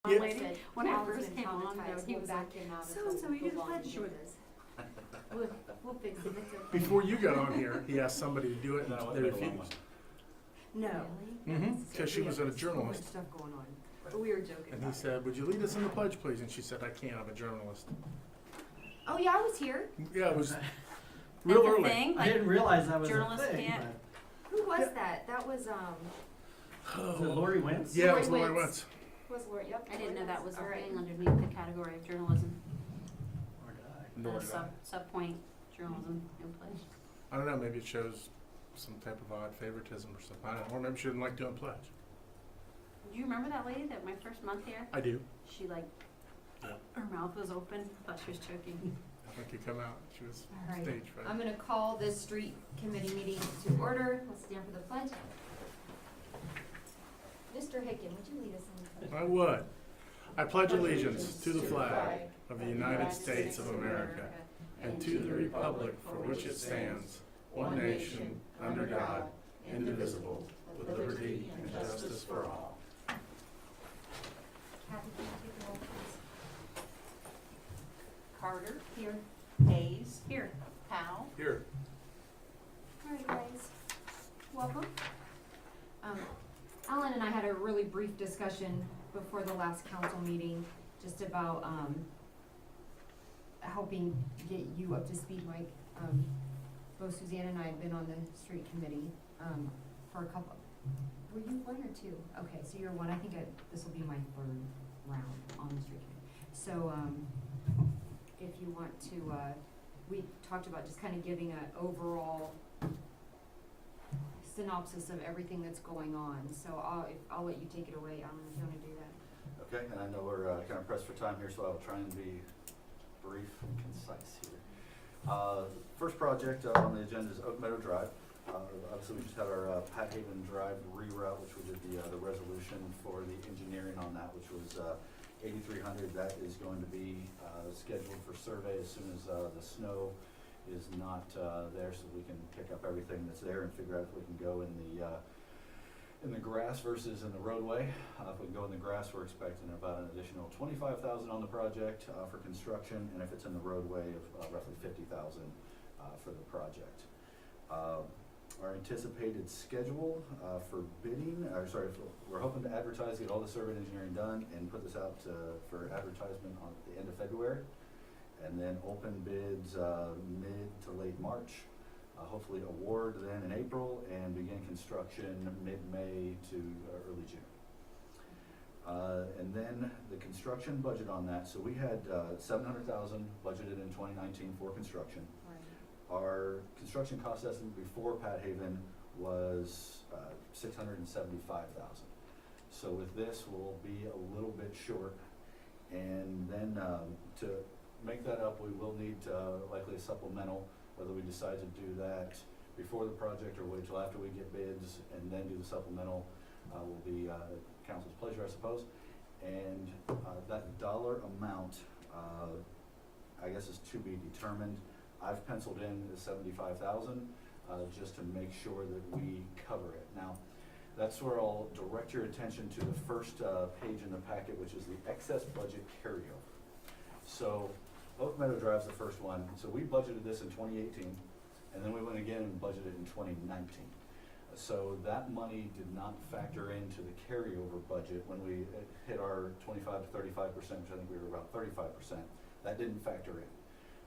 Yeah. lady, when I first came on, though, he was like, so you did a pledge. She went, we'll fix it. It's okay." Before you got on here, he asked somebody to do it, and they refused. No. Because she was a So much journalist. stuff going on, but we were joking And he about it. said, "Would you lead us in the pledge, please?" And she said, "I can't, I'm a journalist." Oh, yeah, I was here. Yeah, it was That's real the early. thing, I like, didn't realize that was a journalists thing. can't- Who was that? That was, Was it Lori Wentz? Yeah, it was Lori Lori Wentz. Wentz. was Lori, yep. I didn't know that was a All right. thing underneath the category of journalism, Or did I? Nor the did I. sub-point journalism in place. I don't know, maybe it shows some type of odd favoritism or something. I don't know, or maybe she didn't like doing pledge. Do you remember that lady that my first month here? I do. She like, Yeah. her mouth was open, thought she was choking. I think you come out, she was All right. stage fright. I'm gonna call this street committee meeting to order. Let's stand for the pledge. Mr. Hicken, would you lead us in the pledge? I would. I pledge allegiance to the flag of the United States of America and to the republic for which it stands, one nation, under God, indivisible, with liberty and justice for all. Kathy, can you take the roll, please? Carter, Here. Hayes, here, Powell. Here. All right, guys. Welcome. Alan and I had a really brief discussion before the last council meeting, just about, helping get you up to speed, Mike. Both Suzanne and I had been on the street committee, for a couple, were you one or two? Okay, so you're one. I think this will be my third round on the street committee. So, if you want to, we talked about just kind of giving an overall synopsis of everything that's going on. So I'll let you take it away, Alan, if you want to do that. Okay, and I know we're kind of pressed for time here, so I'll try and be brief and concise here. First project on the agenda is Oak Meadow Drive. Obviously, we just had our Pat Haven Drive reroute, which we did the resolution for the engineering on that, which was 8,300. That is going to be scheduled for survey as soon as the snow is not there, so we can pick up everything that's there and figure out if we can go in the grass versus in the roadway. If we can go in the grass, we're expecting about an additional $25,000 on the project for construction, and if it's in the roadway, of roughly $50,000 for the project. Our anticipated schedule for bidding, we're hoping to advertise, get all the survey and engineering done, and put this out for advertisement on the end of February, and then open bids mid to late March. Hopefully award then in April and begin construction mid-May to early June. And then the construction budget on that, so we had $700,000 budgeted in 2019 for construction. Our construction cost estimate before Pat Haven was $675,000. So with this, we'll be a little bit short. And then to make that up, we will need likely a supplemental, whether we decide to do that before the project or wait till after we get bids and then do the supplemental will be council's pleasure, I suppose. And that dollar amount, I guess, is to be determined. I've penciled in the $75,000 just to make sure that we cover it. Now, that's where I'll direct your attention to the first page in the packet, which is the excess budget carryover. So Oak Meadow Drive's the first one. So we budgeted this in 2018, and then we went again and budgeted in 2019. So that money did not factor into the carryover budget when we hit our 25 to 35%, which I think we were about 35%. That didn't factor in.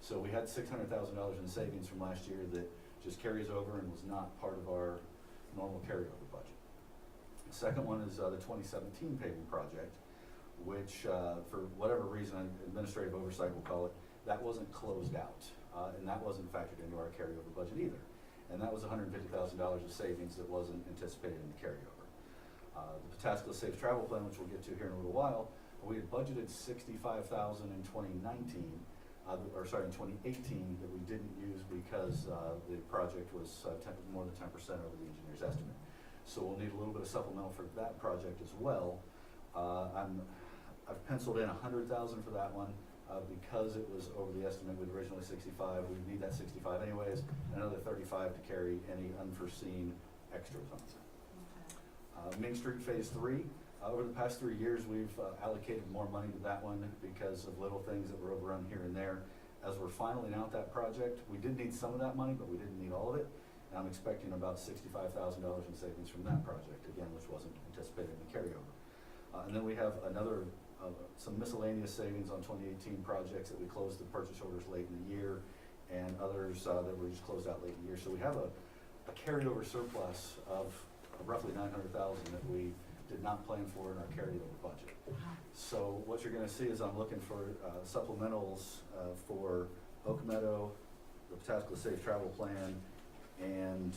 So we had $600,000 in savings from last year that just carries over and was not part of our normal carryover budget. The second one is the 2017 paving project, which for whatever reason, administrative oversight we'll call it, that wasn't closed out, and that wasn't factored into our carryover budget either. And that was $150,000 of savings that wasn't anticipated in the carryover. The Pataskala Safe Travel Plan, which we'll get to here in a little while, we had budgeted $65,000 in 2019, in 2018 that we didn't use because the project was more than 10% over the engineer's estimate. So we'll need a little bit of supplemental for that project as well. I've penciled in $100,000 for that one because it was over the estimate with originally 65. We need that 65 anyways, and another 35 to carry any unforeseen extras on it. Main Street Phase 3, Over the past 3 years, we've allocated more money to that one because of little things that were overrun here and there. As we're finaling out that project, we did need some of that money, but we didn't need all of it. And I'm expecting about $65,000 in savings from that project, again, which wasn't anticipated in the carryover. And then we have another, some miscellaneous savings on 2018 projects that we closed the purchase orders late in the year, and others that were just closed out late in the year. So we have a carryover surplus of roughly $900,000 that we did not plan for in our carryover budget. So what you're gonna see is I'm looking for supplementals for Oak Meadow, the Pataskala Safe Travel Plan, and,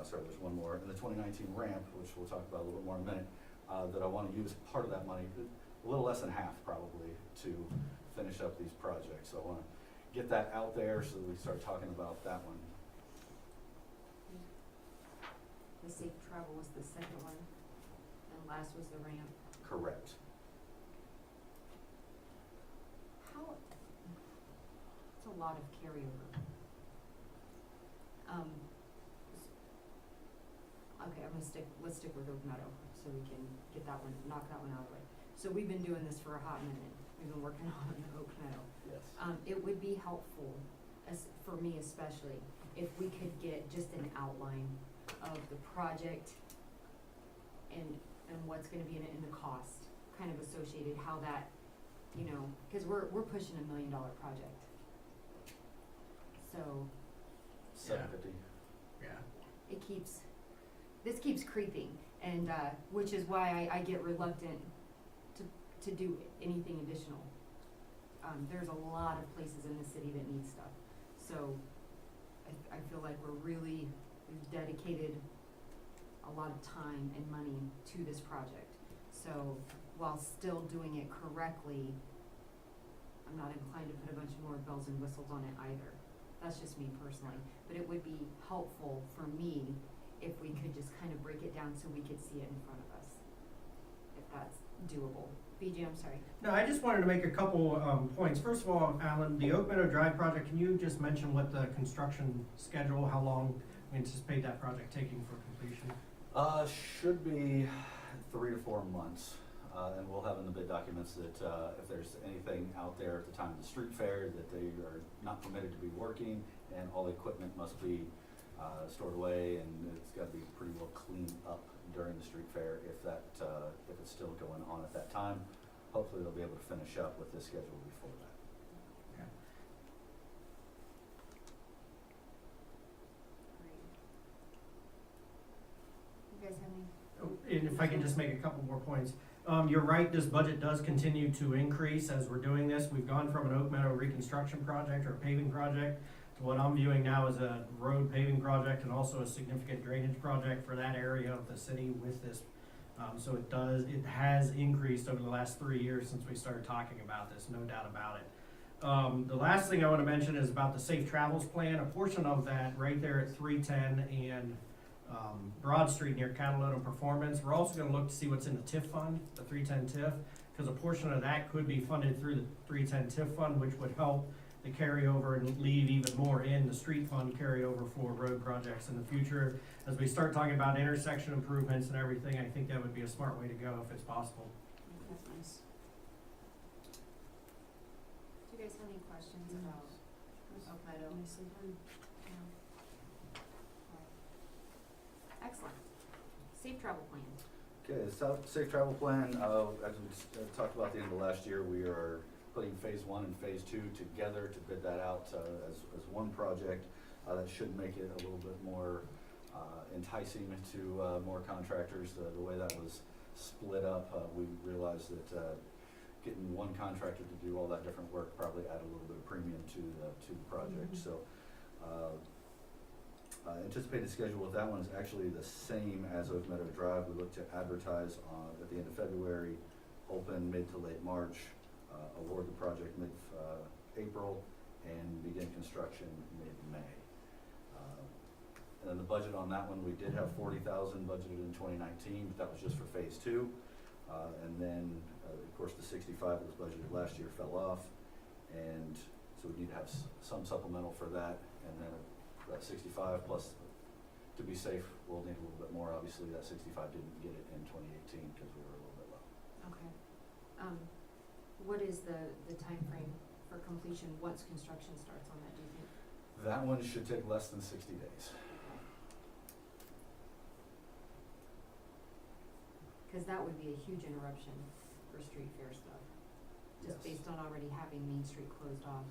sorry, there's one more, and the 2019 ramp, which we'll talk about a little bit more in a minute, that I wanna use part of that money, a little less than half probably, to finish up these projects. So I wanna get that out there so that we start talking about that one. The safe travel was the second one, and last was the ramp. Correct. How, it's a lot of carryover. Okay, let's stick with Oak Meadow, so we can get that one, knock that one out of the way. So we've been doing this for a hot minute, we've been working on Oak Meadow. Yes. It would be helpful, for me especially, if we could get just an outline of the project and what's gonna be in it and the cost, kind of associated, how that, you know, cause we're pushing $1 million project. So, 750. Yeah. this keeps creeping, and, which is why I get reluctant to do anything additional. There's a lot of places in the city that need stuff, so I feel like we've dedicated a lot of time and money to this project. So while still doing it correctly, I'm not inclined to put a bunch more bells and whistles on it either. That's just me personally, but it would be helpful for me if we could just kind of break it down so we could see it in front of us, if that's doable. BJ, I'm sorry. No, I just wanted to make a couple points. First of all, Alan, the Oak Meadow Drive project, can you just mention what the construction schedule, how long we anticipate that project taking for completion? Should be 3 to 4 months. And we'll have in the bid documents that if there's anything out there at the time of the street fair that they are not permitted to be working, and all the equipment must be stored away, and it's got to be pretty well cleaned up during the street fair if it's still going on at that time. Hopefully they'll be able to finish up with this schedule before that. Okay. You guys have any? And if I can just make a couple more points. You're right, this budget does continue to increase as we're doing this. We've gone from an Oak Meadow reconstruction project or paving project to what I'm viewing now as a road paving project and also a significant drainage project for that area of the city with this. So it has increased over the last 3 years since we started talking about this, no doubt about it. The last thing I want to mention is about the Safe Travels Plan. A portion of that right there at 310 and Broad Street near Catalona Performance. We're also going to look to see what's in the TIF fund, the 310 TIF, because a portion of that could be funded through the 310 TIF fund, which would help the carryover and leave even more in the street fund carryover for road projects in the future. As we start talking about intersection improvements and everything, I think that would be a smart way to go if it's possible. That's nice. Do you guys have any questions about Oak Meadow? Excellent. Safe travel plan. Okay, the Safe Travel Plan, as we talked about at the end of last year, we are putting phase 1 and phase 2 together to bid that out as one project. That should make it a little bit more enticing to more contractors. The way that was split up, we realized that getting one contractor to do all that different work probably added a little bit of premium to the project. Mm-hmm. So anticipated schedule with that one is actually the same as Oak Meadow Drive. We look to advertise at the end of February, open mid to late March, award the project mid-April, and begin construction mid-May. And then the budget on that one, we did have $40,000 budgeted in 2019, but that was just for phase 2. And then, of course, the 65 that was budgeted last year fell off, and so we need to have some supplemental for that, and then that 65 plus To be safe, we'll need a little bit more. Obviously, that 65 didn't get it in 2018 because we were a little bit low. Okay. What is the timeframe for completion once construction starts on that, do you think? That one should take less than 60 days. Cause that would be a huge interruption for street fair stuff. Just Yes. based on already having Main Street closed off.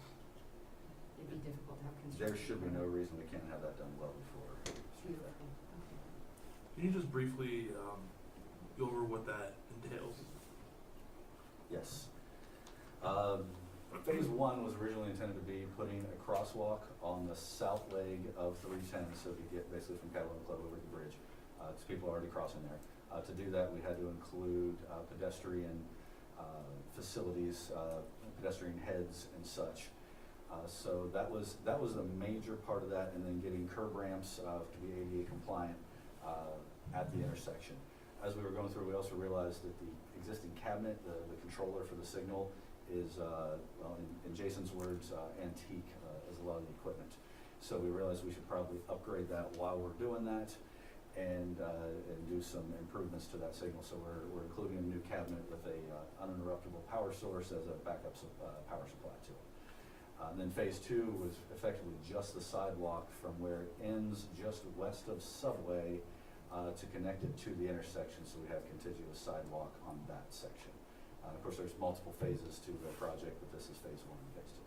It'd be difficult to have construction. There should be no reason we can't have that done well before Street Fair. Beautiful, okay. Can you just briefly go over what that entails? Yes. Phase one was originally intended to be putting a crosswalk on the south leg of 310, so you get basically from Catalina Club over the bridge. So people are already crossing there. To do that, we had to include pedestrian facilities, pedestrian heads and such. So that was a major part of that, and then getting curb ramps to be ADA compliant at the intersection. As we were going through, we also realized that the existing cabinet, the controller for the signal, is, well, in Jason's words, antique as a lot of the equipment. So we realized we should probably upgrade that while we're doing that and do some improvements to that signal. So we're including a new cabinet with a uninterruptible power source as a backup power supply to it. And then phase two was effectively just the sidewalk from where it ends just west of Subway to connect it to the intersection, so we have contiguous sidewalk on that section. Of course, there's multiple phases to the project, but this is phase one and phase two.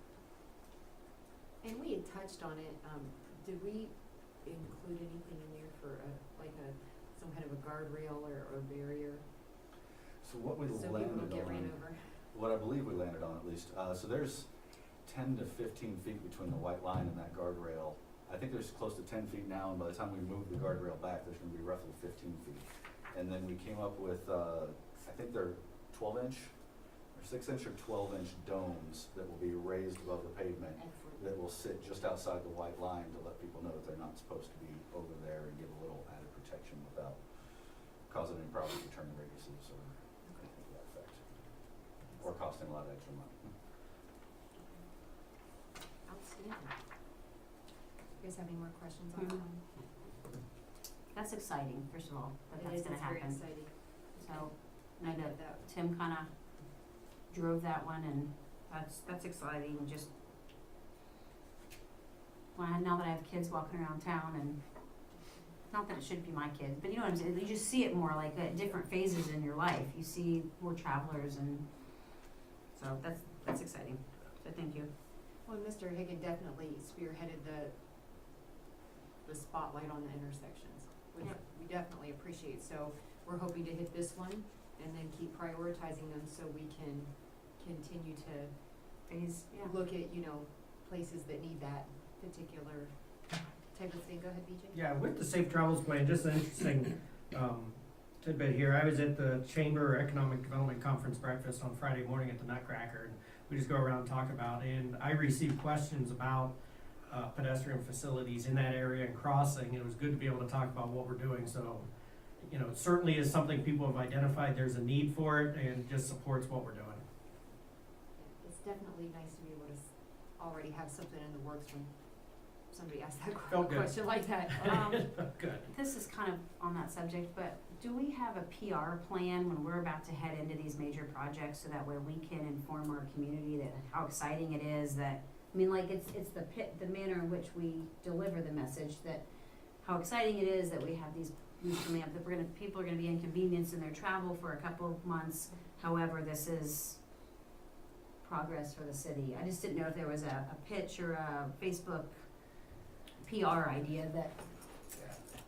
And we had touched on it, did we include anything in there for some kind of a guardrail or a barrier? So what we So people landed don't get ran on, over? what I believe we landed on at least, so there's 10 to 15 feet between the white line and that guardrail. I think there's close to 10 feet now, and by the time we move the guardrail back, there's gonna be roughly 15 feet. And then we came up with, I think they're 12-inch, or 6-inch or 12-inch domes that will be raised above the pavement Excellent. that will sit just outside the white line to let people know that they're not supposed to be over there and give a little added protection without causing any problems with turning radiuses or anything to that effect, or costing a lot of extra money. Outstanding. You guys have any more questions on that one? That's exciting, first of all, that that's gonna It's very happen. exciting. So, I I know get that. Tim kinda drove that one, and that's exciting, just, well, now that I have kids walking around town, and not that it should be my kids, but you know what I'm saying, you just see it more like at different phases in your life, you see more travelers, and so that's exciting, so thank you. Well, Mr. Higgin definitely spearheaded the spotlight on the intersections, which Yep. we definitely appreciate. So we're hoping to hit this one and then keep prioritizing them so we can continue to Phase, yeah. look at, places that need that particular type of thing. Go ahead, BJ. Yeah, with the Safe Travels Plan, just an interesting tidbit here. I was at the Chamber Economic Development Conference breakfast on Friday morning at the Nutcracker, and we just go around and talk about, and I received questions about pedestrian facilities in that area and crossing. It was good to be able to talk about what we're doing, so, it certainly is something people have identified, there's a need for it, and just supports what we're doing. It's definitely nice to be able to already have something in the works when somebody asks that Felt good. question like that. Good. This is kind of on that subject, but do we have a PR plan when we're about to head into these major projects, so that way we can inform our community that how exciting it is, that, I mean, like, it's the manner in which we deliver the message, that how exciting it is that we have these coming up, that people are gonna be inconvenienced in their travel for a couple of months, however, this is progress for the city. I just didn't know if there was a pitch or a Facebook PR idea that,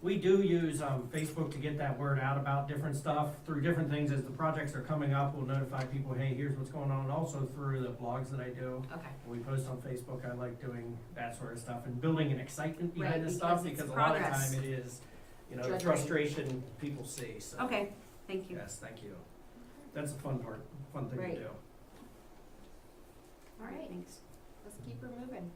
We do use Facebook to get that word out about different stuff through different things. As the projects are coming up, we'll notify people, hey, here's what's going on, and also through the blogs that I do. okay, We post on Facebook. I like doing that sort of stuff and building an excitement behind Right, this stuff, because it's because a lot of progress. time it is, the Drudgery. frustration people see, so. okay, thank you. Yes, thank you. That's a fun thing to Right. do. All right, Thanks. let's keep her moving.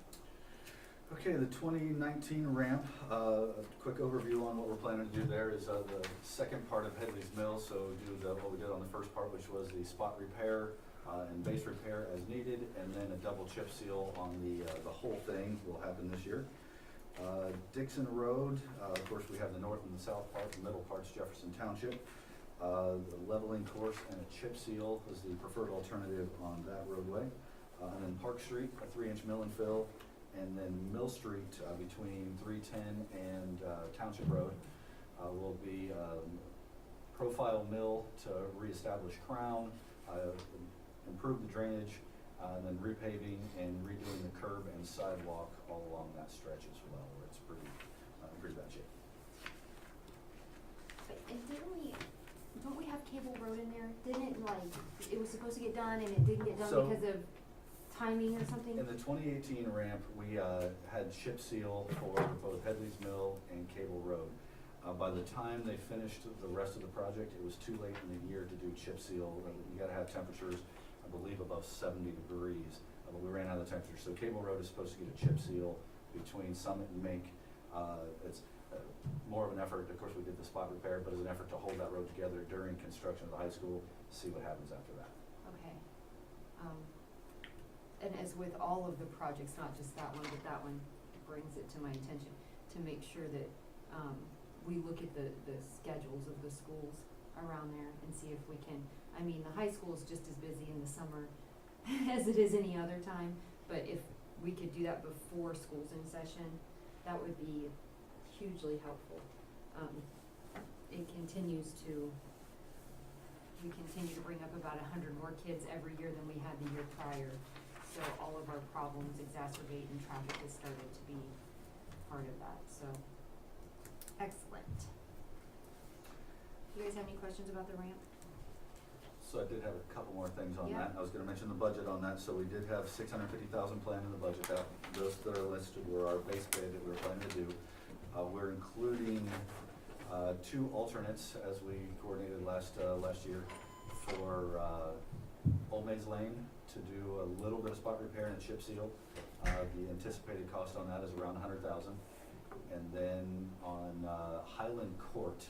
Okay, the 2019 ramp, a quick overview on what we're planning to do there is the second part of Headley's Mill, so do what we did on the first part, which was the spot repair and base repair as needed, and then a double chip seal on the whole thing will happen this year. Dixon Road, of course, we have the north and the south part, the middle part's Jefferson Township. The leveling course and a chip seal is the preferred alternative on that roadway. And then Park Street, a 3-inch mill and fill, and then Mill Street between 310 and Township Road will be profile mill to reestablish crown, improve the drainage, and then repaving and redoing the curb and sidewalk all along that stretch as well, where it's pretty, in pretty bad shape. And don't we have Cable Road in there? Didn't it, like, it was supposed to get done and it didn't get done So- because of timing or something? In the 2018 ramp, we had chip seal for both Headley's Mill and Cable Road. By the time they finished the rest of the project, it was too late in the year to do chip seal. You gotta have temperatures, I believe, above 70 degrees, but we ran out of temperature. So Cable Road is supposed to get a chip seal between Summit and Mink. It's more of an effort, of course, we did the spot repair, but as an effort to hold that road together during construction of the high school, see what happens after that. Okay. And as with all of the projects, not just that one, but that one brings it to my attention to make sure that, we look at the schedules of the schools around there and see if we can, I mean, the high school is just as busy in the summer as it is any other time, but if we could do that before school's in session, that would be hugely helpful. We continue to bring up about 100 more kids every year than we had the year prior. So all of our problems exacerbate and traffic has started to be part of that, so. Excellent. Do you guys have any questions about the ramp? So I did have a couple more things on Yeah. that. I was gonna mention the budget on that. So we did have 650,000 planned in the budget. Those that are listed were our base bid that we were planning to do. We're including 2 alternates as we coordinated last year for Old Maze Lane to do a little bit of spot repair and chip seal. The anticipated cost on that is around 100,000. And then on Highland Court,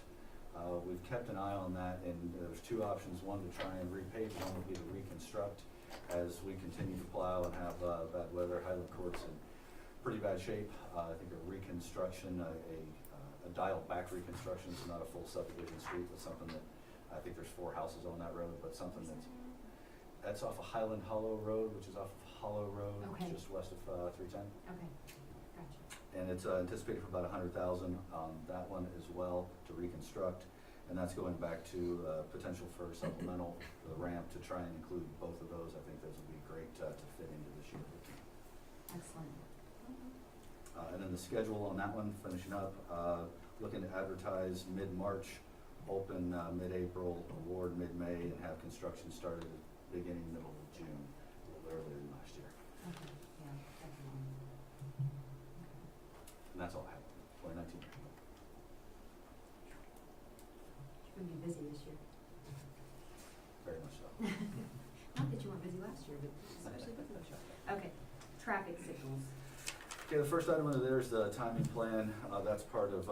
we've kept an eye on that, and there's 2 options. One to try and repave, one would be to reconstruct. As we continue to plow and have bad weather, Highland Court's in pretty bad shape. I think a reconstruction, a dialed back reconstruction, is not a full subdivision street, but something that, I think there's 4 houses on that road, but something that's off of Highland Hollow Road, which is off of Hollow Road, Okay. just west of 310. Okay, gotcha. And it's anticipated for about 100,000 on that one as well to reconstruct. And that's going back to potential for supplemental, the ramp, to try and include both of those. I think those would be great to fit into this year. Excellent. And then the schedule on that one, finishing up, looking to advertise mid-March, open mid-April, award mid-May, and have construction started beginning middle of June, a little earlier than last year. Okay, yeah, definitely. And that's all I have, 2019. You're gonna be busy this year. Very much so. Not that you weren't busy last year, but especially with this year. Okay, traffic signals. Okay, the first item under there is the timing plan. That's part of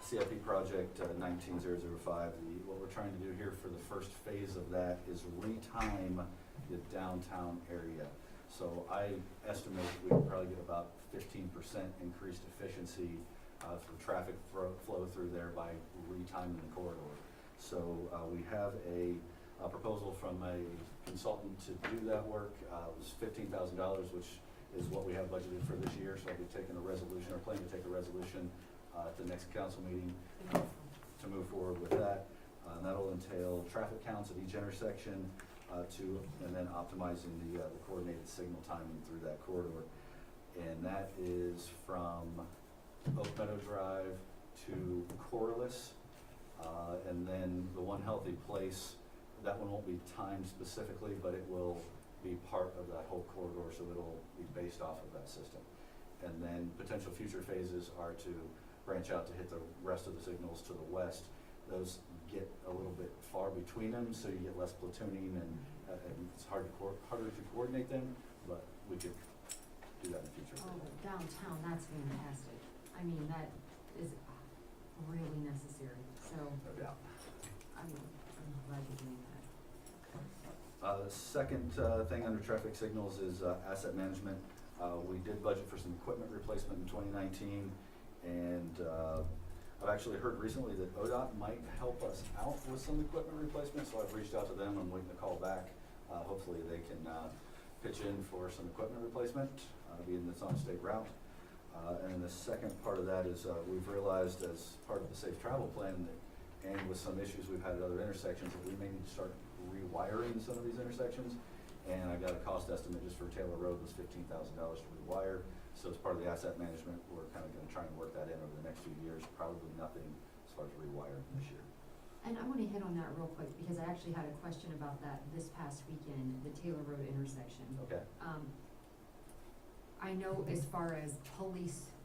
CIP project 19005. What we're trying to do here for the first phase of that is retime the downtown area. So I estimate we could probably get about 15% increased efficiency for traffic flow through there by retiming the corridor. So we have a proposal from a consultant to do that work. It was $15,000, which is what we have budgeted for this year. So I'll be taking a resolution, or planning to take a resolution at the next council meeting to move forward with that. And that'll entail traffic counts at each intersection and then optimizing the coordinated signal timing through that corridor. And that is from Oak Meadow Drive to Corliss, and then the One Healthy Place. That one won't be timed specifically, but it will be part of that whole corridor, so it'll be based off of that system. And then potential future phases are to branch out to hit the rest of the signals to the west. Those get a little bit far between them, so you get less platooning, and it's harder to coordinate them, but we could do that in the future. Oh, but downtown, that's fantastic. I mean, that is really necessary, so, No doubt. I'm glad you're doing that. The second thing under traffic signals is asset management. We did budget for some equipment replacement in 2019, and I've actually heard recently that ODOT might help us out with some equipment replacement, so I've reached out to them. I'm waiting to call back. Hopefully they can pitch in for some equipment replacement, being that's on a state route. And then the second part of that is we've realized as part of the safe travel plan that, and with some issues we've had at other intersections, that we may need to start rewiring some of these intersections. And I got a cost estimate just for Taylor Road was $15,000 to rewire. So as part of the asset management, we're kind of going to try and work that in over the next few years. Probably nothing as far as rewiring this year. And I wanna hit on that real quick, because I actually had a question about that this past weekend, the Taylor Road intersection. Okay. I know as far as police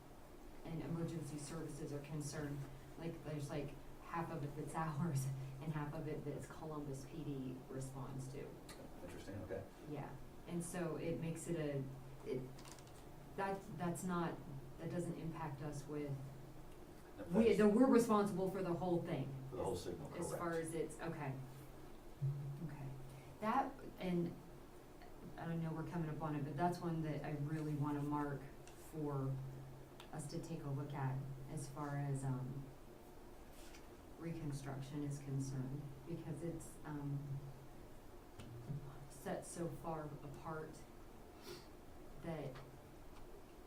and emergency services are concerned, like, there's like half of it that's ours and half of it that's Columbus PD responds to. Interesting. Okay. Yeah, and so it makes it that doesn't impact us with, we're responsible for the whole thing. For the whole signal, As correct. far as it's, okay. That, and I don't know, we're coming up on it, but that's one that I really wanna mark for us to take a look at as far as, reconstruction is concerned, because it's, set so far apart that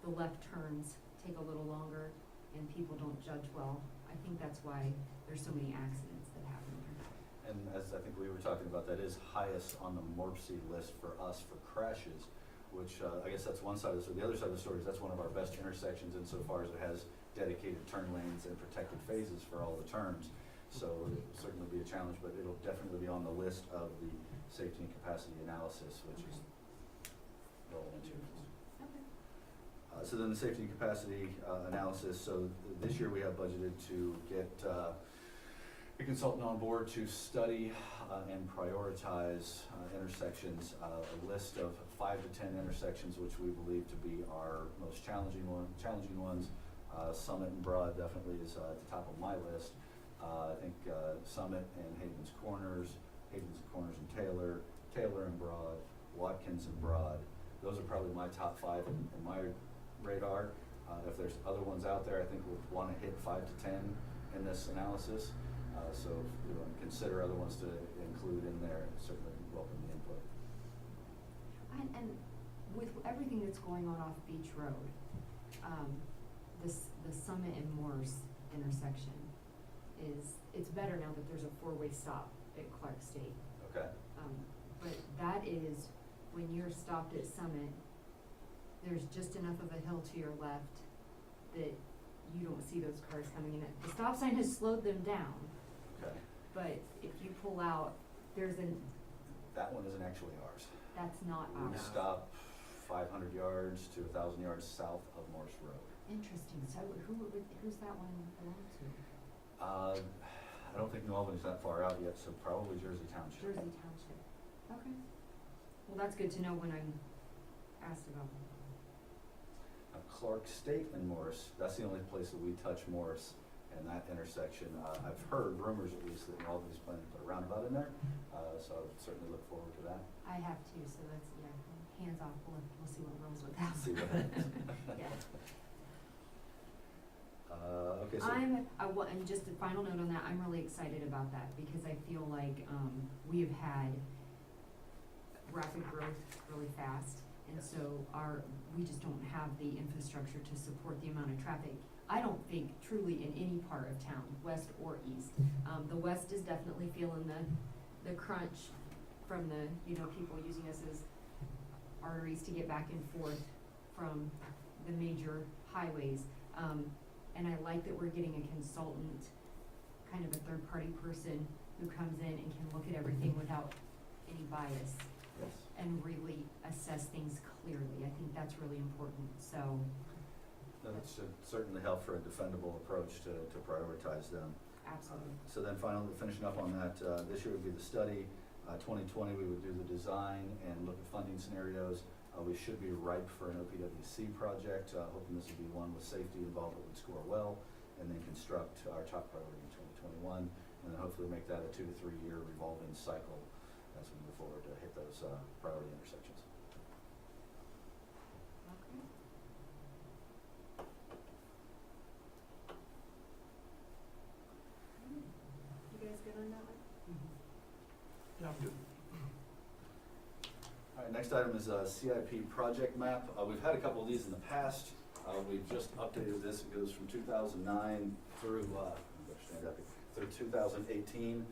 the left turns take a little longer and people don't judge well. I think that's why there's so many accidents that happen there. And as I think we were talking about, that is highest on the MORPC list for us for crashes, which I guess that's one side of the story. The other side of the story is that's one of our best intersections insofar as it has dedicated turn lanes and protected phases for all the turns. So it'll certainly be a challenge, but it'll definitely be on the list of the safety and capacity analysis, which is rolling into. So then the safety and capacity analysis, so this year we have budgeted to get a consultant on board to study and prioritize intersections, a list of 5 to 10 intersections which we believe to be our most challenging ones. Summit and Broad definitely is at the top of my list. I think Summit and Hayden's Corners and Taylor, Taylor and Broad, Watkins and Broad. Those are probably my top 5 in my radar. If there's other ones out there, I think we'll want to hit 5 to 10 in this analysis. So if you want to consider other ones to include in there, certainly welcome the input. And with everything that's going on off Beach Road, the Summit and Morse intersection it's better now that there's a 4-way stop at Clark State. Okay. But that is, when you're stopped at Summit, there's just enough of a hill to your left that you don't see those cars coming in. The stop sign has slowed them down, Okay. but if you pull out, That one isn't actually ours. that's not We ours. stop 500 yards to 1,000 yards south of Morse Road. Interesting, so who's that one belong to? I don't think New Albany's that far out yet, so probably Jersey Township. Jersey Township. Okay. Well, that's good to know when I'm asked about them. Clark State and Morris, that's the only place that we touch Morris and that intersection. I've heard rumors at least that New Albany's planning to put a roundabout in there, so I would certainly look forward to that. I have too, so that's, hands off, we'll see what rolls with that. See what happens. Yeah. Okay, so. And just a final note on that, I'm really excited about that because I feel like, we have had rapid growth really fast. And Yes. so we just don't have the infrastructure to support the amount of traffic. I don't think truly in any part of town, west or east. The west is definitely feeling the crunch from the, people using us as arteries to get back and forth from the major highways. And I like that we're getting a consultant, kind of a third-party person who comes in and can look at everything without any bias Yes. and really assess things clearly. I think that's really important, so. That should certainly help for a defendable approach to prioritize them. Absolutely. So then finally, finishing up on that, this year would be the study. 2020, we would do the design and look at funding scenarios. We should be ripe for an OPWC project, hoping this would be one with safety involved that would score well, and then construct our top priority in 2021, and then hopefully make that a 2 to 3 year revolving cycle as we move forward to hit those priority intersections. Okay. All right, next item is CIP project map. We've had a couple of these in the past. We've just updated this. It goes from 2009 through, through 2018,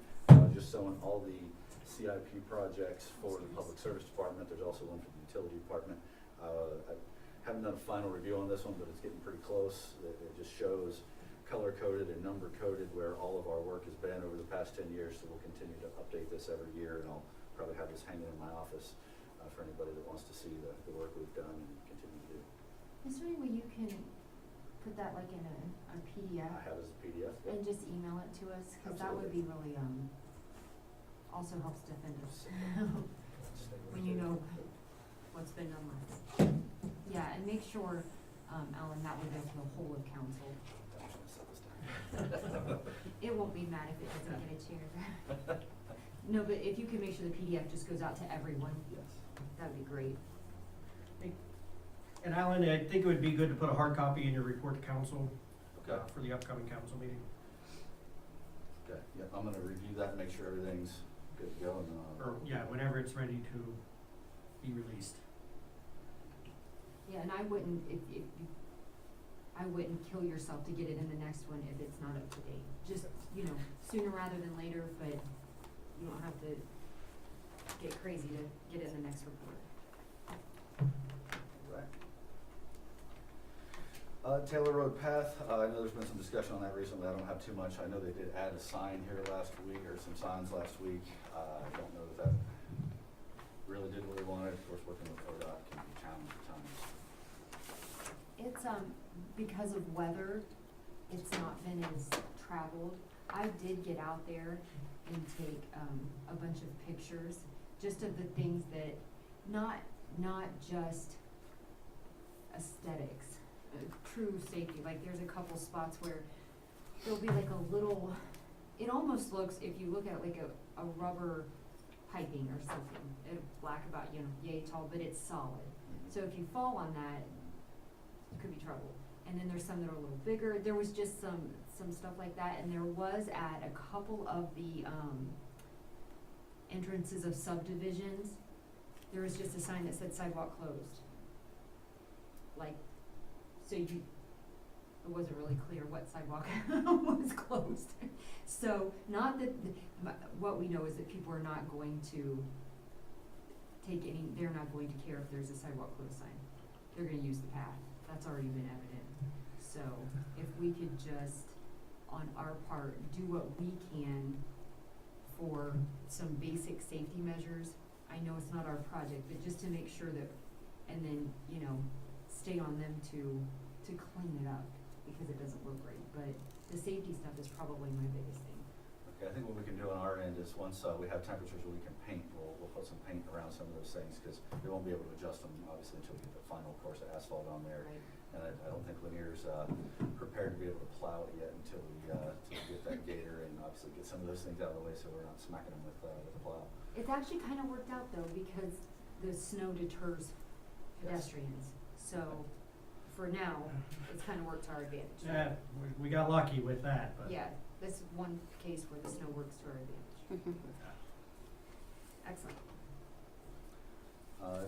just showing all the CIP projects for the Public Service Department. There's also one for the Utility Department. I haven't done a final review on this one, but it's getting pretty close. It just shows color-coded and number-coded where all of our work has been over the past 10 years, so we'll continue to update this every year, and I'll probably have this hanging in my office for anybody that wants to see the work we've done and continue to do. Is there any way you can put that like in a PDF I have it as a PDF. Yep. and just email it to us? Cause that would be really, also helps defend us when you know what's been done last. Yeah, and make sure, Ellen, that would go to the whole of council. I'm just gonna set this down. It won't be mad if it doesn't get a chair. No, but if you can make sure the PDF just goes out to everyone, Yes. that'd be great. And Alan, I think it would be good to put a hard copy in your report to council Okay. for the upcoming council meeting. Okay, yeah, I'm gonna review that and make sure everything's good to go, and then I'll. Or, yeah, whenever it's ready to be released. Yeah, and I wouldn't, I wouldn't kill yourself to get it in the next one if it's not up to date. Just, you know, sooner rather than later, but you don't have to get crazy to get it in the next report. Right. Taylor Road Path, I know there's been some discussion on that recently. I don't have too much. I know they did add a sign here last week, or some signs last week. I don't know that really did what we wanted. Of course, working with ODOT can be challenging at times. It's, because of weather, it's not been as traveled. I did get out there and take, a bunch of pictures, just of the things that, not just aesthetics, true safety. Like, there's a couple spots where there'll be like a little, it almost looks, if you look at it, like a rubber piping or something. It's black about, you know, yay tall, but it's solid. So if you fall on that, it could be trouble. And then there's some that are a little bigger. There was just some stuff like that, and there was at a couple of the, entrances of subdivisions, there was just a sign that said sidewalk closed. Like, so it wasn't really clear what sidewalk was closed. So, not that, what we know is that people are not going to they're not going to care if there's a sidewalk closed sign. They're gonna use the path. That's already been evident. So, if we could just, on our part, do what we can for some basic safety measures. I know it's not our project, but just to make sure that, and then, you know, stay on them to clean it up, because it doesn't look right. But the safety stuff is probably my biggest thing. Okay, I think what we can do on our end is once we have temperatures where we can paint, we'll put some paint around some of those things, because we won't be able to adjust them, obviously, until we get the final course of asphalt on there. Right. And I don't think Lanier's prepared to be able to plow it yet until we get that gator and obviously get some of those things out of the way, so we're not smacking them with the plow. It's actually kind of worked out though, because the snow deters pedestrians. So, for now, it's kind of worked to our advantage. Yeah, we got lucky with that, but. Yeah, this is one case where the snow works to our advantage. Excellent.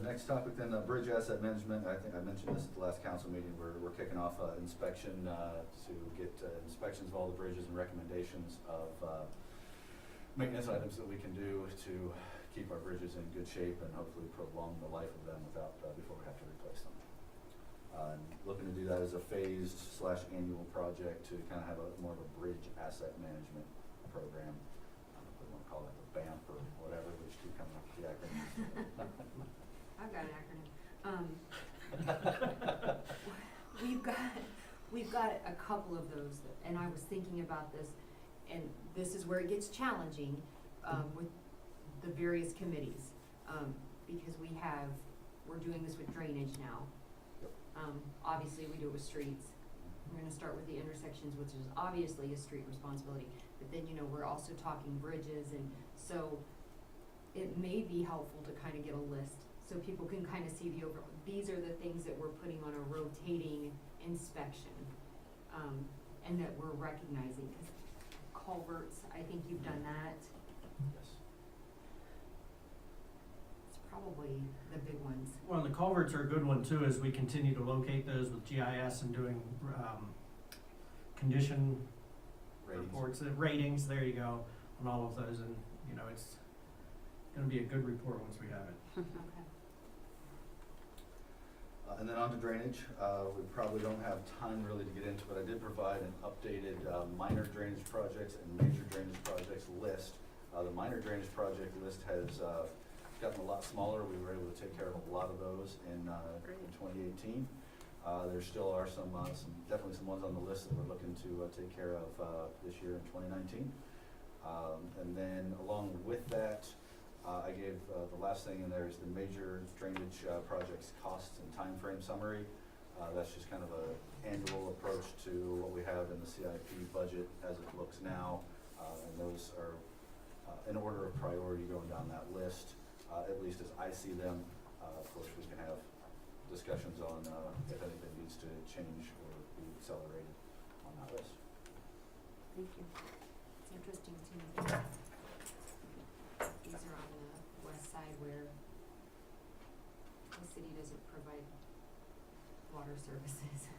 Next topic then, bridge asset management. I think I mentioned this at the last council meeting. We're kicking off inspection to get inspections of all the bridges and recommendations of maintenance items that we can do to keep our bridges in good shape and hopefully prolong the life of them without before we have to replace them. Looking to do that as a phased / annual project to kind of have more of a bridge asset management program. I don't know if we want to call that the BAMP or whatever, we just keep coming up with the acronyms. I've got an acronym. We've got a couple of those, and I was thinking about this, and this is where it gets challenging, with the various committees, because we're doing this with drainage now. Obviously, we do it with streets. We're gonna start with the intersections, which is obviously a street responsibility, but then, you know, we're also talking bridges, and so it may be helpful to kind of get a list, so people can kind of see the overall, these are the things that we're putting on a rotating inspection, and that we're recognizing, cause culverts, I think you've done that. Yes. It's probably the big ones. Well, the culverts are a good one too, as we continue to locate those with GIS and doing, condition Ratings. reports, ratings, there you go, on all of those, and, you know, it's gonna be a good report once we have it. Okay. And then on to drainage, we probably don't have time really to get into, but I did provide an updated minor drainage projects and major drainage projects list. The minor drainage project list has gotten a lot smaller. We were able to take care of a lot of those in 2018. There still are some definitely some ones on the list that we're looking to take care of this year in 2019. And then along with that, I gave the last thing in there is the major drainage projects costs and time frame summary. That's just kind of a annual approach to what we have in the CIP budget as it looks now. And those are in order of priority going down that list, at least as I see them. Of course, we can have discussions on if anything needs to change or be accelerated on that list. Thank you. It's interesting too. These are on the west side where the city doesn't provide water services.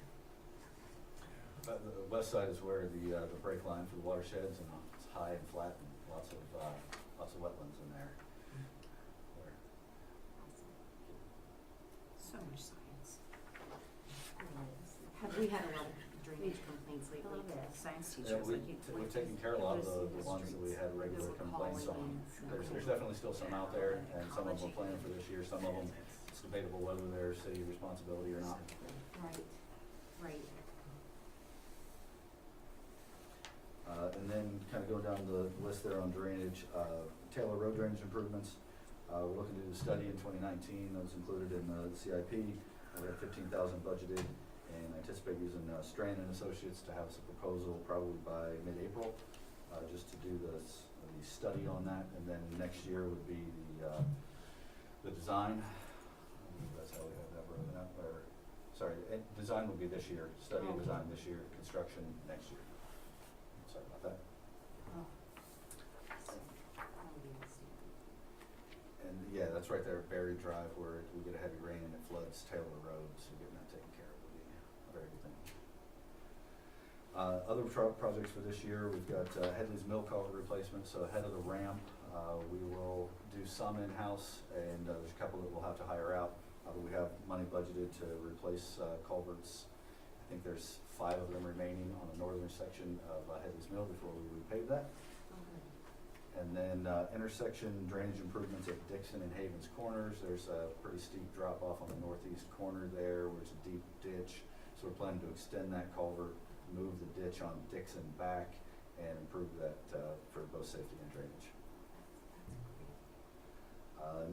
The west side is where the break line for the watersheds, and it's high and flat and lots of wetlands in there. Where- So much science. Have we had a lot of drainage complaints I lately? love it. Science Yeah, teachers. we've taken care of a lot of the ones that we had regular complaints on. There's definitely still some out there, and some of them we're planning for this year. Some of them, it's debatable whether they're city responsibility or not. Right, right. And then kind of go down the list there on drainage, Taylor Road drainage improvements. We're looking to do the study in 2019. That was included in the CIP. We have 15,000 budgeted, and I anticipate using Strand and Associates to have us a proposal probably by mid-April, just to do the study on that. And then next year would be the design. I believe that's how we have that broken up. Or sorry, design will be this year. Study and design this year. Construction next year. Sorry about that. And yeah, that's right there at Berry Drive where we get a heavy rain and it floods Taylor Road, so getting that taken care of would be a very good thing. Other projects for this year, we've got Headley's Mill culvert replacement, so ahead of the ramp, we will do some in-house, and there's a couple that we'll have to hire out. But we have money budgeted to replace culverts. I think there's 5 of them remaining on the northern section of Headley's Mill before we repave that. And then intersection drainage improvements at Dixon and Havens Corners. There's a pretty steep drop off on the northeast corner there where it's a deep ditch. So we're planning to extend that culvert, move the ditch on Dixon back, and improve that for both safety and drainage.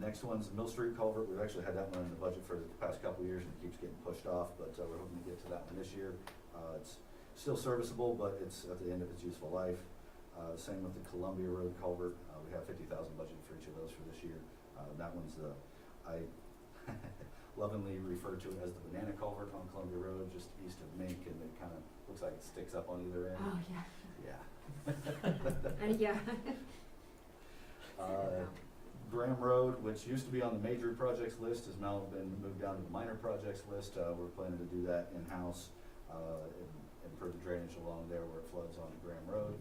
Next one's Mill Street culvert. We've actually had that one in the budget for the past couple of years and it keeps getting pushed off, but we're hoping to get to that one this year. It's still serviceable, but it's at the end of its useful life. Same with the Columbia Road culvert. We have 50,000 budgeted for each of those for this year. That one's I lovingly refer to it as the banana culvert on Columbia Road, just east of Mink, and it kind of looks like it sticks up on either end. Oh, yeah. Yeah. Yeah. Graham Road, which used to be on the major projects list, has now been moved down to the minor projects list. We're planning to do that in-house, and improve the drainage along there where it floods on Graham Road.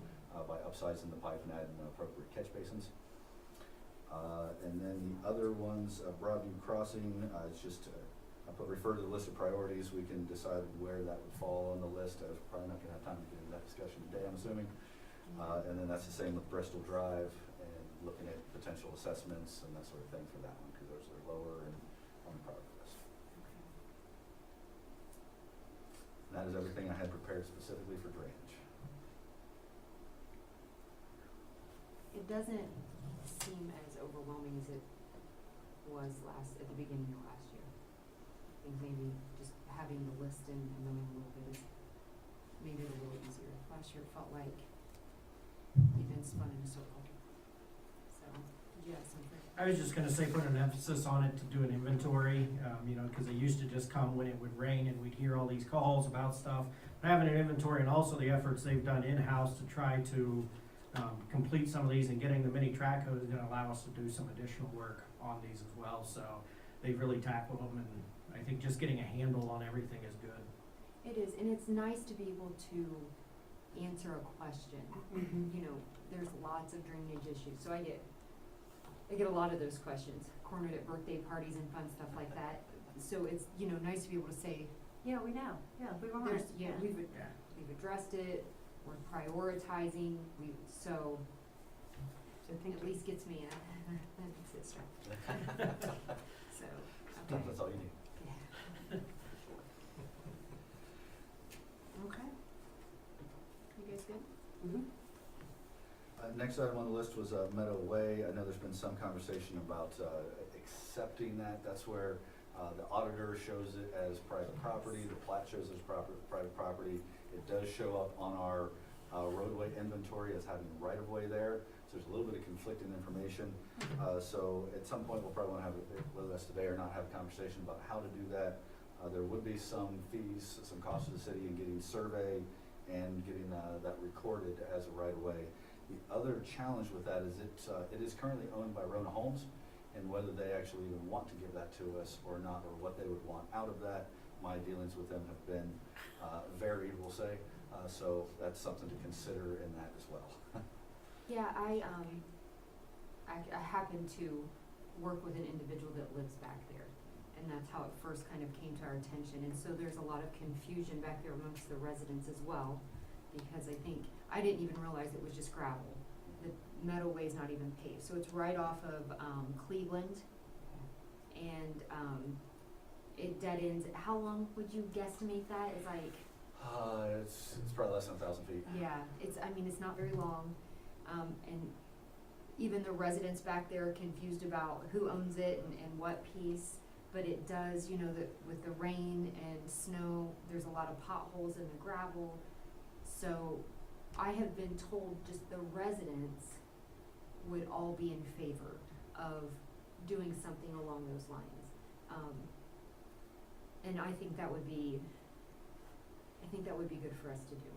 By upsizing the pipe and adding appropriate catch basins. And then the other ones, Broadview Crossing, it's just, refer to the list of priorities. We can decide where that would fall on the list. I was probably not gonna have time to get into that discussion today, I'm assuming. And then that's the same with Bristol Drive and looking at potential assessments and that sort of thing for that one, because those are lower and on the priority list. And that is everything I had prepared specifically for drainage. It doesn't seem as overwhelming as it was at the beginning of last year. I think maybe just having the list and knowing a little bit has made it a little easier. Last year it felt like you've been spun in a circle. So, did you have something? I was just gonna say, put an emphasis on it to do an inventory, you know, cause it used to just come when it would rain and we'd hear all these calls about stuff. Having an inventory and also the efforts they've done in-house to try to complete some of these, and getting the mini track hose is gonna allow us to do some additional work on these as well, so they've really tackled them, and I think just getting a handle on everything is good. It is, and it's nice to be able to answer a question. You know, there's lots of drainage issues, so I get a lot of those questions, cornered at birthday parties and fun stuff like that. So it's, you know, nice to be able to say, Yeah, we know, yeah, we were on there's, it, yeah, we've addressed it, we're prioritizing, so So thank at you. least gets me, that makes it start. So, Sometimes okay. that's all you need. Yeah. Okay. You guys good? Mhm. Next item on the list was Meadow Way. I know there's been some conversation about accepting that. That's where the auditor shows it as private property, the plat shows it as private property. It does show up on our roadway inventory as having right-of-way there, so there's a little bit of conflicting information. So at some point, we'll probably want to have, whether that's today or not, have a conversation about how to do that. There would be some fees, some costs to the city in getting survey and getting that recorded as a right-of-way. The other challenge with that is it is currently owned by Rona Homes, and whether they actually even want to give that to us or not, or what they would want out of that, my dealings with them have been varied, we'll say. So that's something to consider in that as well. Yeah, I happen to work with an individual that lives back there, and that's how it first kind of came to our attention. And so there's a lot of confusion back there amongst the residents as well, because I didn't even realize it was just gravel. The Meadowway's not even paved, so it's right off of Cleveland, and it dead ends. How long would you guesstimate that? It's like, It's probably less than 1,000 feet. yeah, it's not very long, and even the residents back there are confused about who owns it and what piece, but it does, you know, with the rain and snow, there's a lot of potholes in the gravel. So I have been told just the residents would all be in favor of doing something along those lines. And I think that would be good for us to do.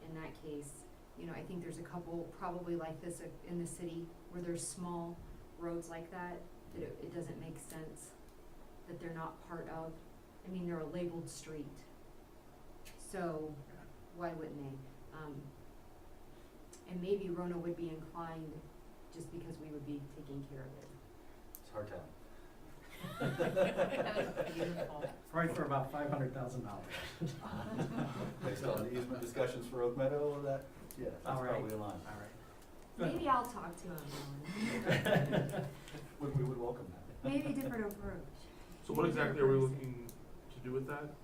In that case, you know, I think there's a couple probably like this in the city where there's small roads like that it doesn't make sense that they're not part of. I mean, they're a labeled street, so why wouldn't they? And maybe Rona would be inclined just because we would be taking care of it. It's hard to That was beautiful. Right, for about $500,000. Based on the easement discussions for Oak Meadow, that's All right. probably in line. All right. Good. Maybe I'll talk to him. We would welcome that. Maybe different approach. So what exactly are we looking to do with that?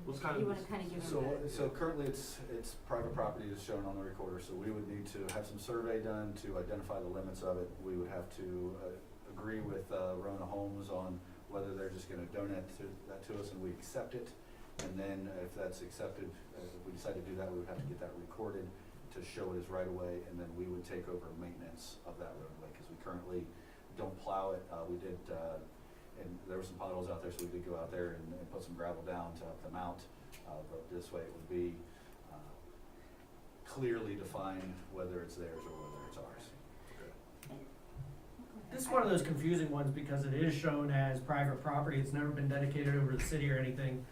What's kind of? You wanna kinda give him So currently it's private property as shown on the recorder, so we would need to have some survey done to identify the limits of it. We would have to agree with Rona Homes on whether they're just gonna donate that to us and we accept it. And then if that's accepted, if we decide to do that, we would have to get that recorded to show it as right away, and then we would take over maintenance of that roadway, because we currently don't plow it. We did, and there were some potholes out there, so we did go out there and put some gravel down to help them out. But this way it would be clearly defined whether it's theirs or whether it's ours. This is one of those confusing ones because it is shown as private property. It's never been dedicated over to the city or anything.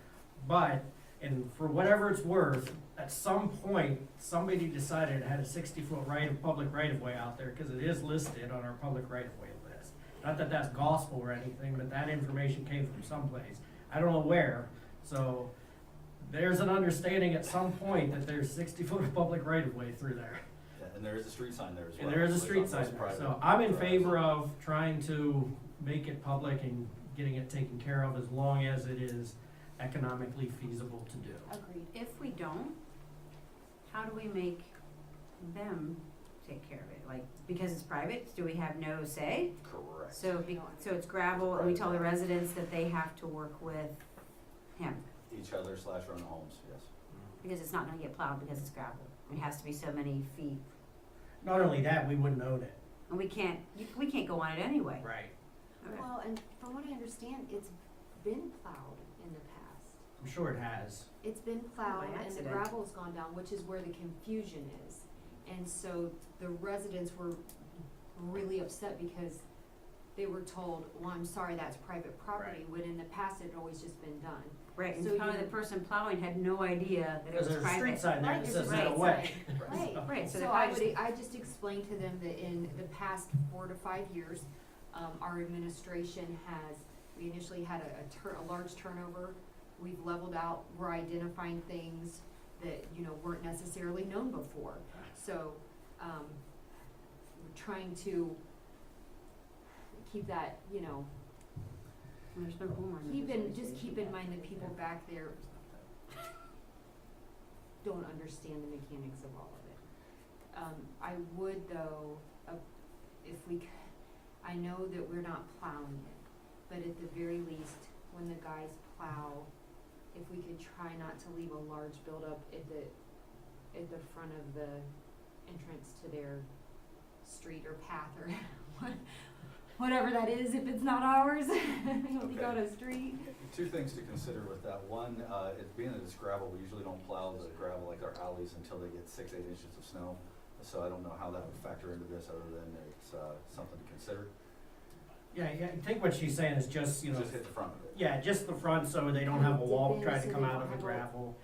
But, and for whatever it's worth, at some point, somebody decided it had a 60-foot public right-of-way out there, because it is listed on our public right-of-way list. Not that that's gospel or anything, but that information came from someplace. I don't know where. So there's an understanding at some point that there's 60-foot of public right-of-way through there. Yeah, and there is a street sign there as well. And there is a so it's street not sign just there. private So I'm in drives. favor of trying to make it public and getting it taken care of as long as it is economically feasible to do. Agreed. If we don't, how do we make them take care of it? Like, because it's private, do we have no say? Correct. So, so it's gravel, and we tell the residents that they have to work with him, Each other / Rona Homes, yes. because it's not gonna get plowed because it's gravel. It has to be so many feet, Not only that, we wouldn't own it. and we can't go on it anyway. Right. Okay. Well, and from what I understand, it's been plowed in the past. I'm sure it has. It's been plowed By and the accident. gravel's gone down, which is where the confusion is. And so the residents were really upset because they were told, well, I'm sorry, that's private property, Right. when in the past it had always just been done. Right, and So probably you- the person plowing had no idea that it Because was there's a street private. sign there Right, that there's says a no street way. Right. Right, so So they I probably would, I just explained to them that in the past 4 to 5 years, our administration has, we initially had a large turnover. We've leveled out, we're identifying things that, you know, weren't necessarily known before. So, we're trying to keep that, you know, There's no homeowner just keep in association. mind that people back there don't understand the mechanics of all of it. I would though, if we, I know that we're not plowing it, but at the very least, when the guys plow, if we could try not to leave a large buildup at the front of the entrance to their street or path or whatever that is, if it's not ours, if we go to a street. Two things to consider with that. One, it being that it's gravel, we usually don't plow the gravel like our alleys until they get 6-8 inches of snow. So I don't know how that would factor into this, other than it's something to consider. Yeah, I think what she's saying is just, you know, Just hit the front of it. yeah, just the front so they don't have a wall Dip in trying so to come they out don't of the have a- gravel.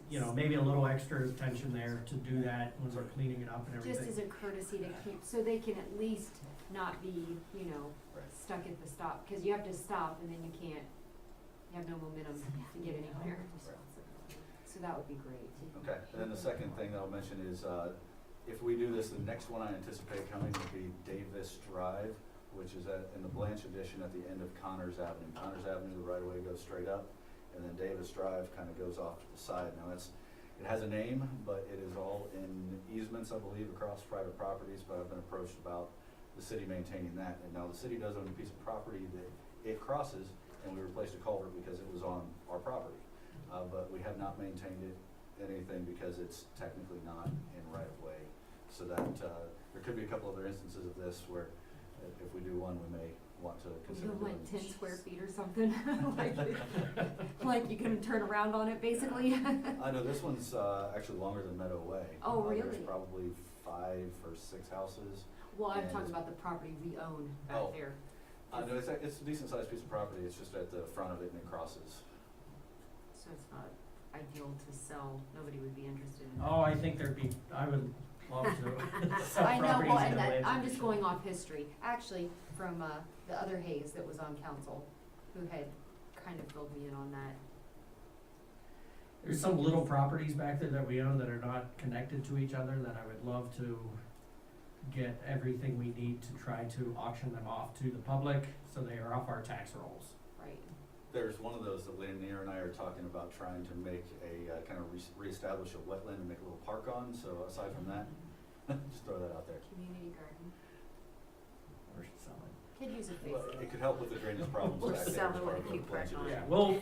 You know, maybe a little extra attention there to do that when we're cleaning it up and Just everything. as a courtesy to keep, so they can at least not be, you know, Right. stuck at the stop, cause you have to stop and then you can't, you have no momentum to get anywhere. So that would be great. Okay, and then the second thing that I'll mention is, if we do this, the next one I anticipate coming will be Davis Drive, which is in the Blanche Edition at the end of Connors Avenue. Connors Avenue, the right of way goes straight up, and then Davis Drive kind of goes off to the side. Now it has a name, but it is all in easements, I believe, across private properties, but I've been approached about the city maintaining that. And now the city does own a piece of property that it crosses, and we replaced a culvert because it was on our property. But we have not maintained it, anything, because it's technically not in right of way. So that, there could be a couple other instances of this where if we do one, we may want to consider You doing. like 10 square feet or something, like you can turn around on it basically. I know this one's actually longer than Meadow Way. Oh, There's really? probably 5 or 6 houses. Well, I'm And- talking about the property we own Oh. back there. No, it's a decent sized piece of property. It's just at the front of it and it crosses. So it's not ideal to sell, nobody would be interested in that. Oh, I think I would love to sell I know, properties well, in and the that, Blanche I'm just Edition. going off history, actually, from, the other Hayes that was on council, who had kind of filled me in on that. There's some little properties back there that we own that are not connected to each other that I would love to get everything we need to try to auction them off to the public, so they are off our tax rolls. Right. There's one of those that Lanier and I are talking about trying to make a kind of reestablish a wetland and make a little park on. So aside from that, just throw that out there. Community garden, Or selling. could use a Well, face. it could help with the drainage problems Or back there. sell as it part with of a the cute Blanche park on it. Edition. Yeah, well,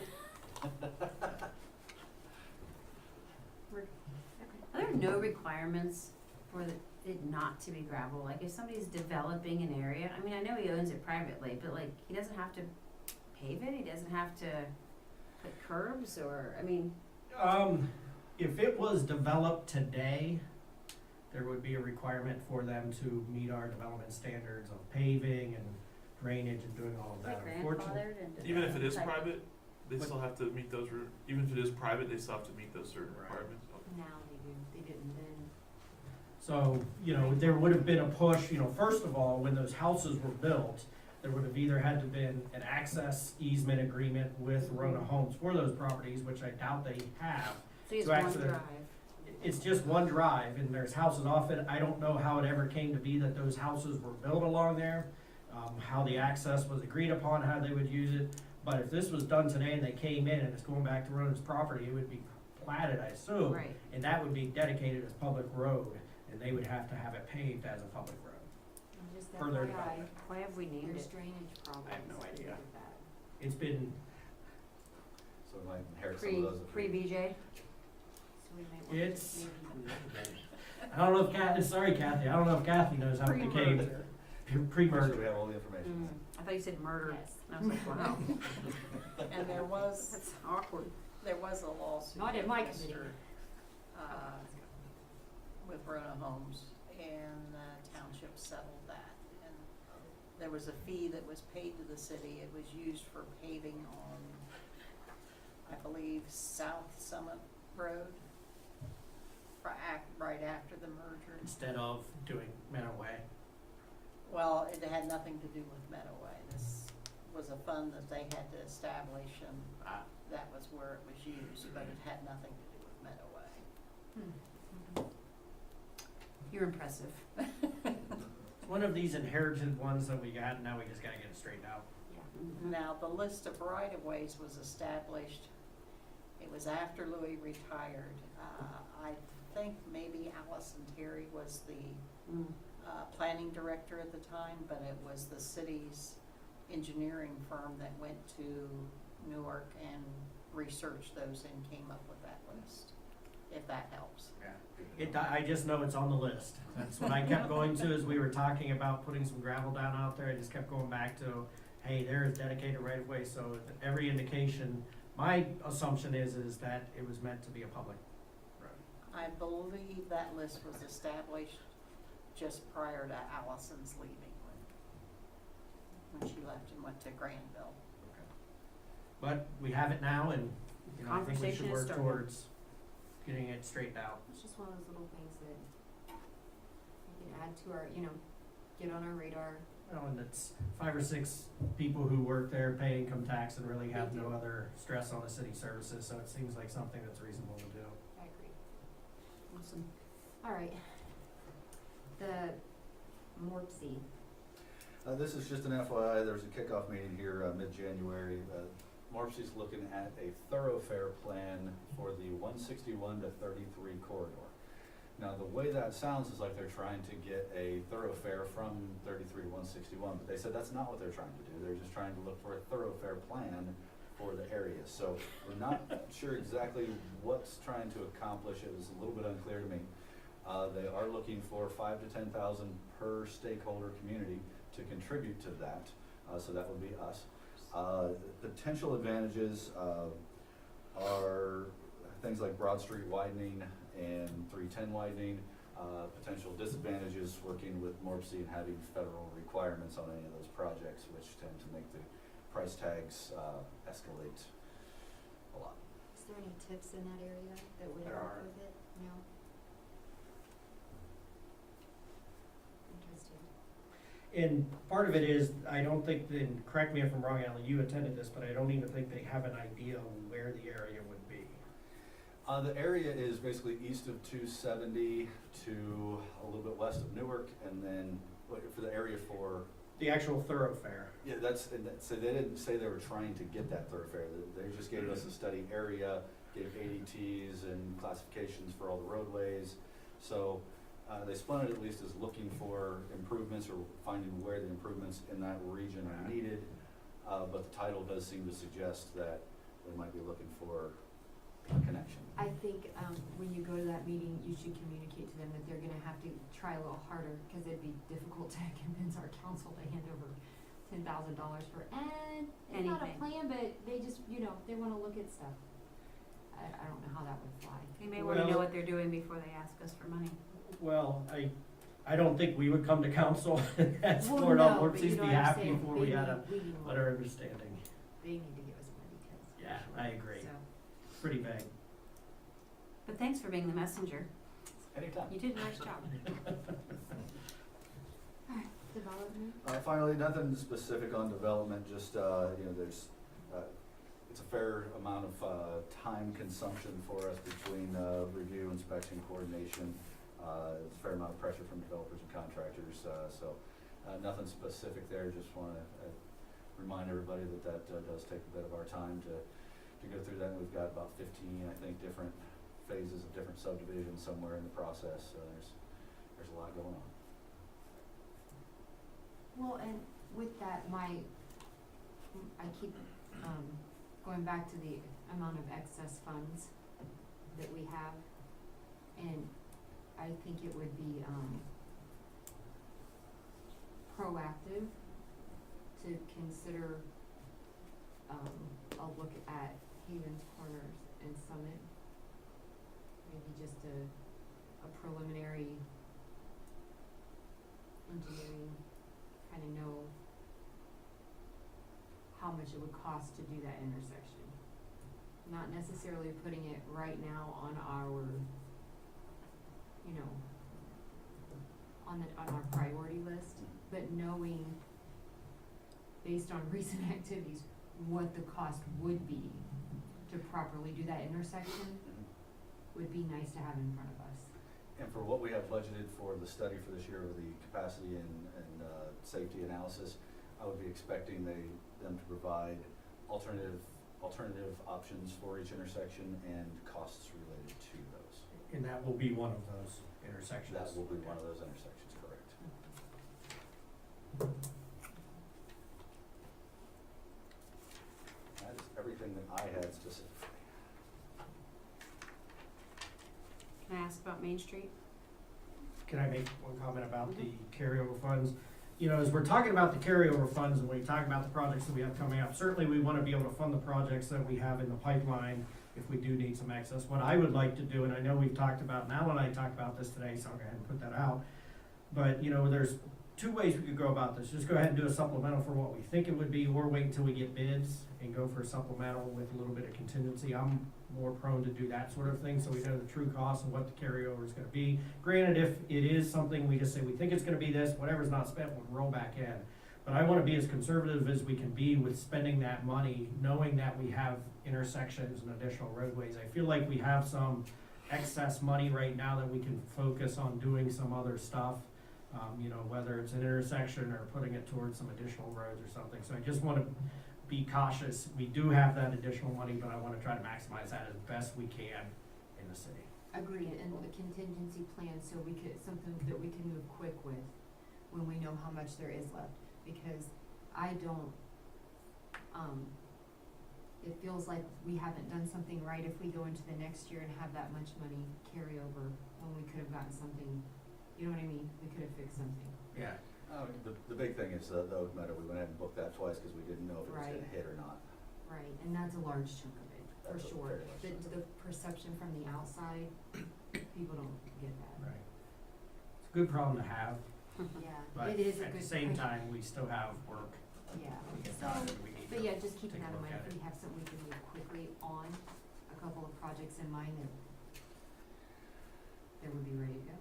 Are there no requirements for it not to be gravel? Like if somebody's developing an area, I mean, I know he owns it privately, but like, he doesn't have to pave it, he doesn't have to put curbs or, I mean, if it was developed today, there would be a requirement for them to meet our development standards of paving and drainage and doing all of is that. it Unfortunately, grandfathered into Even the if it is type- private, they What? still have to meet those, even if it is private, they still have to meet those certain Right. requirements. Now they do, they didn't then. so, you know, there would have been a push, you know, first of all, when those houses were built, there would have either had to been an access easement agreement with Rona Homes for those properties, which I doubt they have. So it's to one actually- drive. It's just one drive and there's houses off it. I don't know how it ever came to be that those houses were built along there, how the access was agreed upon, how they would use it. But if this was done today and they came in and it's going back to Rona's property, it would be platted, I assume. Right. And that would be dedicated as public road and they would have to have it paved as a public road. And just For their FYI, development. Why have we named there's it? drainage problems. I have no idea. with that. It's been, So we might inherit some of those. if we- Pre-BJ? So we might want to It's- just maybe. I don't know if Kathy, sorry Kathy, I don't know if Kathy knows how it became Pre-merger. Make sure pre-merger. we have all the information. I thought you said murder. Yes. And I was like, wow, And there was, that's awkward. there was a lawsuit. Not in my against committee. her, with Rona Homes, and the township settled that. And there was a fee that was paid to the city. It was used for paving on, I believe, South Summit Road, right after the merger. Instead of doing Meadow Way. Well, it had nothing to do with Meadowway. This was a fund that they had to establish, and that was where it was used, but it had nothing to do with Meadowway. You're impressive. It's one of these inherited ones that we got, and now we just gotta get it straightened out. Now, the list of right-of-ways was established, it was after Louis retired. I think maybe Allison Terry was the Mm. planning director at the time, but it was the city's engineering firm that went to Newark and researched those and came up with that list, if that helps. I just know it's on the list. That's what I kept going to as we were talking about putting some gravel down out there. I just kept going back to, hey, there is dedicated right of way. So every indication, my assumption is that it was meant to be a public road. I believe that list was established just prior to Allison's leaving, when she left and went to Granville. But we have it now, and you know, I think we Conversation should is work started. towards getting it straightened out. It's just one of those little things that we can add to our, you know, get on our radar. Well, and it's 5 or 6 people who work there, pay income tax, and really have no other stress on the city services. So it seems like something that's reasonable to do. I agree. Awesome. All right. The Morpsey. This is just an FYI, there was a kickoff meeting here mid-January. Morpsey's looking at a thoroughfare plan for the 161 to 33 corridor. Now, the way that sounds is like they're trying to get a thoroughfare from 33 to 161, but they said that's not what they're trying to do. They're just trying to look for a thoroughfare plan for the area. So we're not sure exactly what's trying to accomplish. It was a little bit unclear to me. They are looking for 5,000 to 10,000 per stakeholder community to contribute to that. So that would be us. Potential advantages are things like Broad Street widening and 310 widening. Potential disadvantages working with Morpsey and having federal requirements on any of those projects, which tend to make the price tags escalate a lot. Is there any tips in that area that would There help are. with it? No? Interesting. And part of it is, I don't think, and correct me if I'm wrong, Alan, you attended this, but I don't even think they have an idea where the area would be. The area is basically east of 270 to a little bit west of Newark, and then for the area for, The actual thoroughfare. yeah, so they didn't say they were trying to get that thoroughfare. They just gave us a study area, gave ADTs and classifications for all the roadways. So they spun it at least as looking for improvements or finding where the improvements in that region are needed. But the title does seem to suggest that they might be looking for a connection. I think when you go to that meeting, you should communicate to them that they're gonna have to try a little harder, because it'd be difficult to convince our council to hand over $10,000 for, and it's not a Anything. plan, but they just, you know, they wanna look at stuff. I don't know how that would fly. They may wanna know Well- what they're doing before they ask us for money. Well, I don't think we would come to council and ask Well, for it on no, but Morpsey's you know what I'm behalf saying, before they we had a need- we need more. better understanding. They need to give us more details. Yeah, I agree. So, Pretty vague. But thanks for being the messenger. Anytime. You did a nice job. development, Finally, nothing specific on development, just, there's, it's a fair amount of time consumption for us between review, inspection, coordination. It's a fair amount of pressure from developers and contractors, so nothing specific there, just want to remind everybody that does take a bit of our time to go through that. We've got about 15, I think, different phases of different subdivisions somewhere in the process, so there's a lot going on. well, and with that, I keep, going back to the amount of excess funds that we have, and I think it would be, proactive to consider, a look at Havens Corners and Summit. Maybe just a preliminary engineering, kinda know much it would cost to do that intersection. Not necessarily putting it right now on our, you know, on our priority list, but knowing, based on recent activities, what the cost would be to properly do that intersection would be nice to have in front of us. And for what we have budgeted for the study for this year with the capacity and safety analysis, I would be expecting them to provide alternative options for each intersection and costs related to those. And that will be one of those intersections. That will be one of those intersections, correct. That is everything that I had specifically. Can I ask about Main Street? Can I make one comment about the carryover funds? You know, as we're talking about the carryover funds and we talk about the projects that we have coming up, certainly we want to be able to fund the projects that we have in the pipeline if we do need some excess. What I would like to do, and I know we've talked about, Al and I talked about this today, so I'll go ahead and put that out. But, you know, there's two ways we could go about this. Just go ahead and do a supplemental for what we think it would be, or wait until we get bids and go for a supplemental with a little bit of contingency. I'm more prone to do that sort of thing, so we know the true cost and what the carryover is gonna be. Granted, if it is something, we just say, we think it's gonna be this, whatever's not spent will roll back in. But I wanna be as conservative as we can be with spending that money, knowing that we have intersections and additional roadways. I feel like we have some excess money right now that we can focus on doing some other stuff. You know, whether it's an intersection or putting it towards some additional roads or something. So I just wanna be cautious. We do have that additional money, but I wanna try to maximize that as best we can in the city. Agreed, and the contingency plan, so we could, something that we can move quick with when we know how much there is left, because I don't, it feels like we haven't done something right if we go into the next year and have that much money carry over when we could have gotten something, you know what I mean? We could have fixed something. Yeah. The big thing is the Oak Meadow. We went ahead and booked that twice because we didn't know if it was Right. gonna hit or not. Right, and that's a large chunk of it, for That's a sure. very large The, chunk. the perception from the outside, people don't get that. Right. It's a good problem to have, Yeah, but it is a at good. the same time, we still have work Yeah, to get so, done and we need but to yeah, just keeping take a that in look mind, at if it. we have something we can move quickly on, a couple of projects in mind that would be ready to go.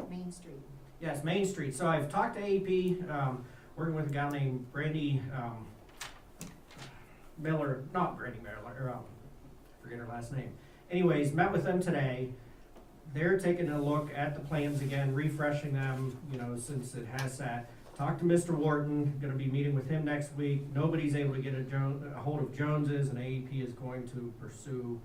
Main Street. Yes, Main Street. So I've talked to AP, working with a gal named Brandy, Miller, not Brandy Miller, or, forget her last name. Anyways, met with them today. They're taking a look at the plans again, refreshing them, you know, since it has sat. Talked to Mr. Wharton, gonna be meeting with him next week. Nobody's able to get a hold of Jones's, and AEP is going to pursue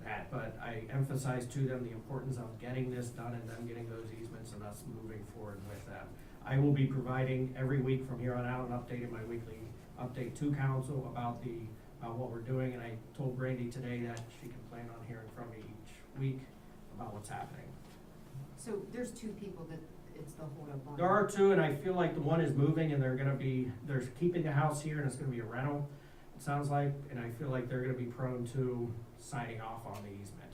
that. But I emphasized to them the importance of getting this done and them getting those easements and us moving forward with them. I will be providing every week from here on out an update in my weekly update to council about what we're doing, and I told Brandy today that she can plan on hearing from me each week about what's happening. So there's two people that it's the holdup on. There are two, and I feel like the one is moving, and they're keeping the house here, and it's gonna be a rental, it sounds like, and I feel like they're gonna be prone to signing off on the easement.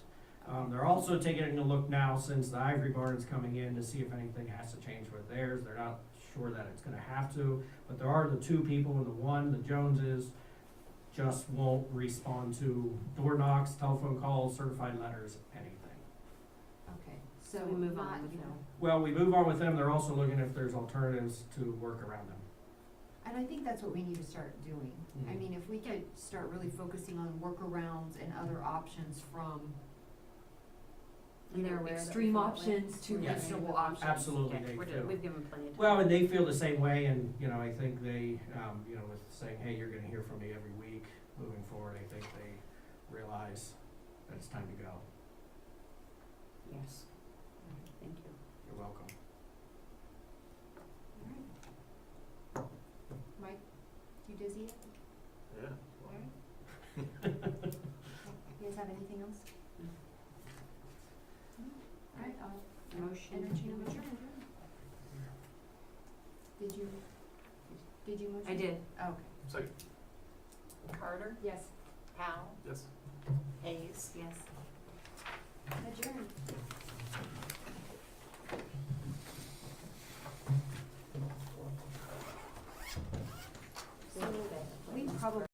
They're also taking a look now, since the Ivory Barn's coming in, to see if anything has to change with theirs. They're not sure that it's gonna have to, but there are the two people, and the one, the Joneses, just won't respond to door knocks, telephone calls, certified letters, anything. Okay, so So we move on not, with you know, them. Well, we move on with them, they're also looking if there's alternatives to work around them. and I think that's what we need to start doing. I Mhm. mean, if we could start really focusing on workarounds and other options from And they're either aware that we extreme feel that way? options to Yes. reasonable options. Absolutely, Okay, they we're do. we've given plenty of time. Well, and they feel the same way, and, you know, I think they, you know, with saying, hey, you're gonna hear from me every week moving forward, I think they realize that it's time to go. Yes. Thank you. You're welcome. Alright. Mike, you dizzy yet? Yeah. Alright. You guys have anything else? Alright, I'll Motion. entertain a motion. Did you motion? I did. Okay. Second. Carter, Yes. Powell, Yes. Hayes. Yes. Adjourned. So probably